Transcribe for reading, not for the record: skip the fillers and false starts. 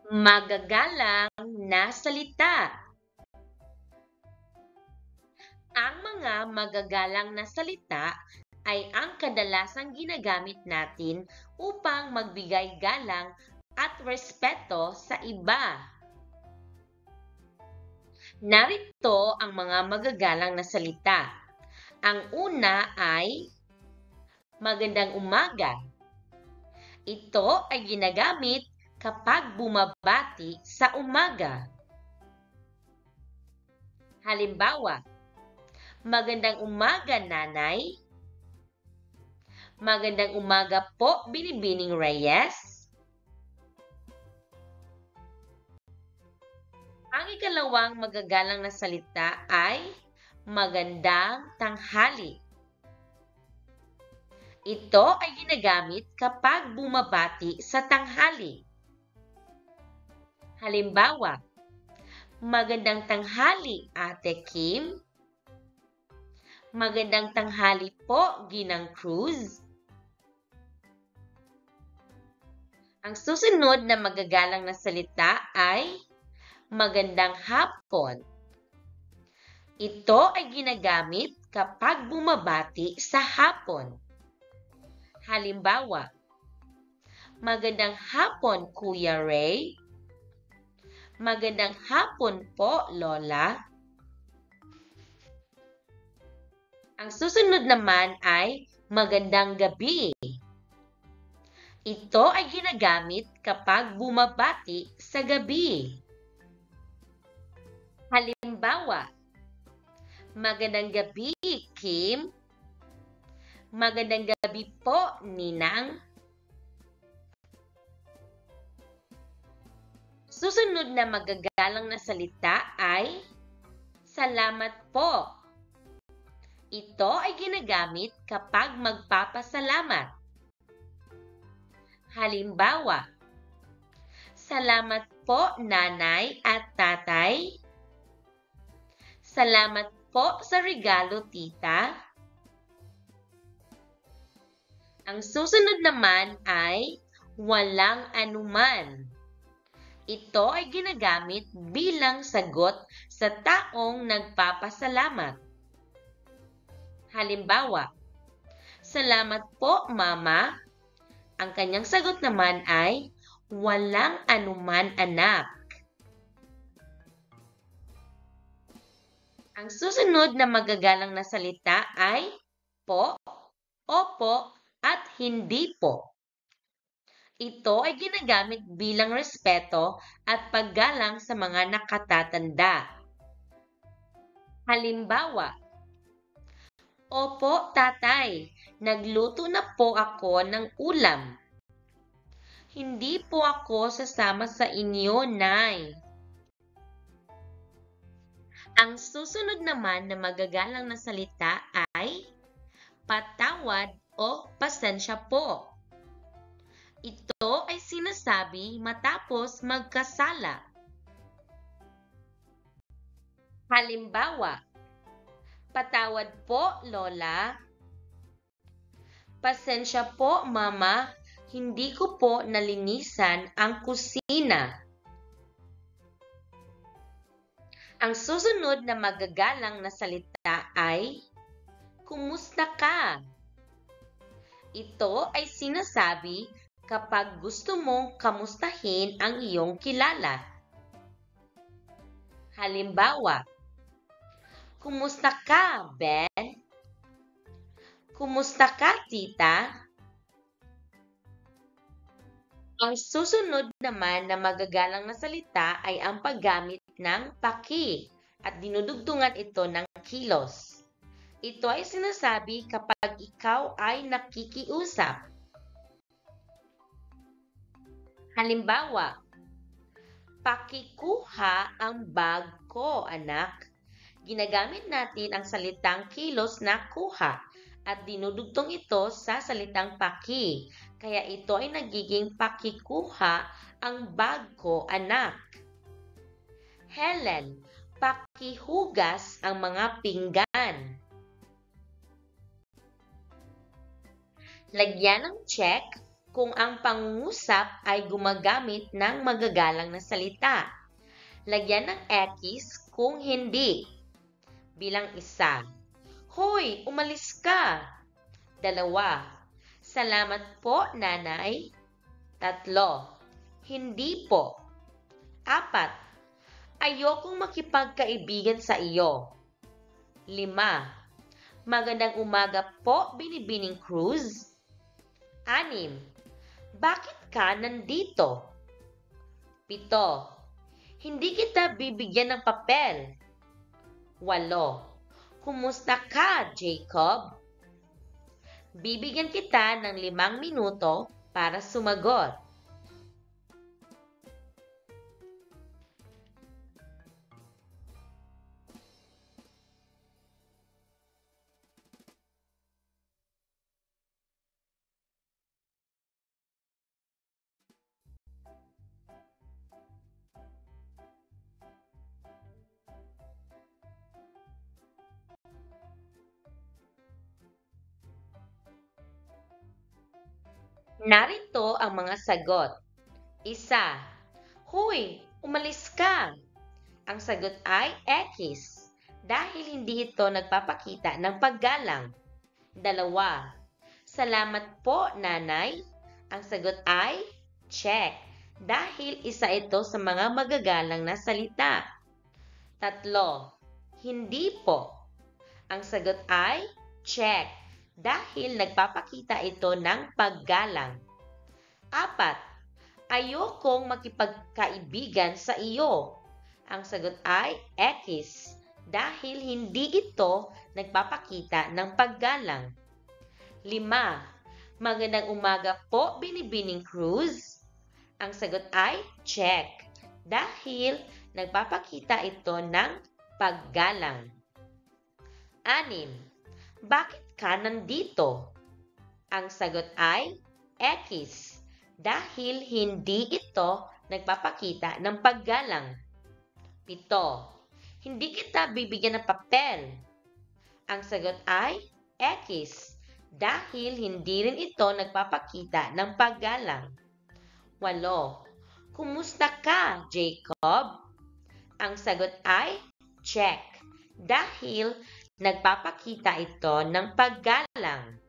Magagalang na salita. Ang mga magagalang na salita ay ang kadalasang ginagamit natin upang magbigay galang at respeto sa iba. Narito ang mga magagalang na salita. Ang una ay magandang umaga. Ito ay ginagamit kapag bumabati sa umaga. Halimbawa, magandang umaga, nanay. Magandang umaga po, Binibining Reyes. Ang ikalawang magagalang na salita ay magandang tanghali. Ito ay ginagamit kapag bumabati sa tanghali. Halimbawa, magandang tanghali, Ate Kim. Magandang tanghali po, Ginang Cruz. Ang susunod na magagalang na salita ay magandang hapon. Ito ay ginagamit kapag bumabati sa hapon. Halimbawa, magandang hapon, Kuya Ray. Magandang hapon po, Lola. Ang susunod naman ay magandang gabi. Ito ay ginagamit kapag bumabati sa gabi. Halimbawa, magandang gabi, Kim. Magandang gabi po, Ninang. Susunod na magagalang na salita ay salamat po. Ito ay ginagamit kapag magpapasalamat. Halimbawa, salamat po, nanay at tatay. Salamat po sa regalo, tita. Ang susunod naman ay walang anuman. Ito ay ginagamit bilang sagot sa taong nagpapasalamat. Halimbawa, salamat po, Mama. Ang kanyang sagot naman ay walang anuman, anak. Ang susunod na magagalang na salita ay po, opo, at hindi po. Ito ay ginagamit bilang respeto at paggalang sa mga nakatatanda. Halimbawa, opo, tatay, nagluto na po ako ng ulam. Hindi po ako sasama sa inyo, nay. Ang susunod naman na magagalang na salita ay patawad o pasensya po. Ito ay sinasabi matapos magkasala. Halimbawa, patawad po, Lola. Pasensya po, Mama. Hindi ko po nalinisan ang kusina. Ang susunod na magagalang na salita ay kumusta ka? Ito ay sinasabi kapag gusto mong kamustahin ang iyong kilala. Halimbawa, kumusta ka, Ben? Kumusta ka, tita? Ang susunod naman na magagalang na salita ay ang paggamit ng paki at dinudugtungan ito ng kilos. Ito ay sinasabi kapag ikaw ay nakikiusap. Halimbawa, pakikuha ang bag ko, anak. Ginagamit natin ang salitang kilos na kuha at dinudugtong ito sa salitang paki. Kaya ito ay nagiging pakikuha ang bag ko, anak. Helen, pakihugas ang mga pinggan. Lagyan ng check kung ang pangungusap ay gumagamit ng magagalang na salita. Lagyan ng X kung hindi. Bilang 1. Hoy, umalis ka! 2. Salamat po, nanay. 3. Hindi po. 4. Ayokong makipagkaibigan sa iyo. 5. Magandang umaga po, Binibining Cruz. 6. Bakit ka nandito? 7. Hindi kita bibigyan ng papel. 8. Kumusta ka, Jacob? Bibigyan kita ng 5 minuto para sumagot. Narito ang mga sagot. 1. Hoy, umalis ka! Ang sagot ay X dahil hindi ito nagpapakita ng paggalang. 2. Salamat po, nanay. Ang sagot ay check dahil isa ito sa mga magagalang na salita. 3. Hindi po. Ang sagot ay check dahil nagpapakita ito ng paggalang. 4. Ayokong makipagkaibigan sa iyo. Ang sagot ay X dahil hindi ito nagpapakita ng paggalang. 5. Magandang umaga po, Binibining Cruz. Ang sagot ay check dahil nagpapakita ito ng paggalang. 6. Bakit ka nandito? Ang sagot ay X dahil hindi ito nagpapakita ng paggalang. 7. Hindi kita bibigyan ng papel. Ang sagot ay X dahil hindi rin ito nagpapakita ng paggalang. 8. Kumusta ka, Jacob? Ang sagot ay check dahil nagpapakita ito ng paggalang.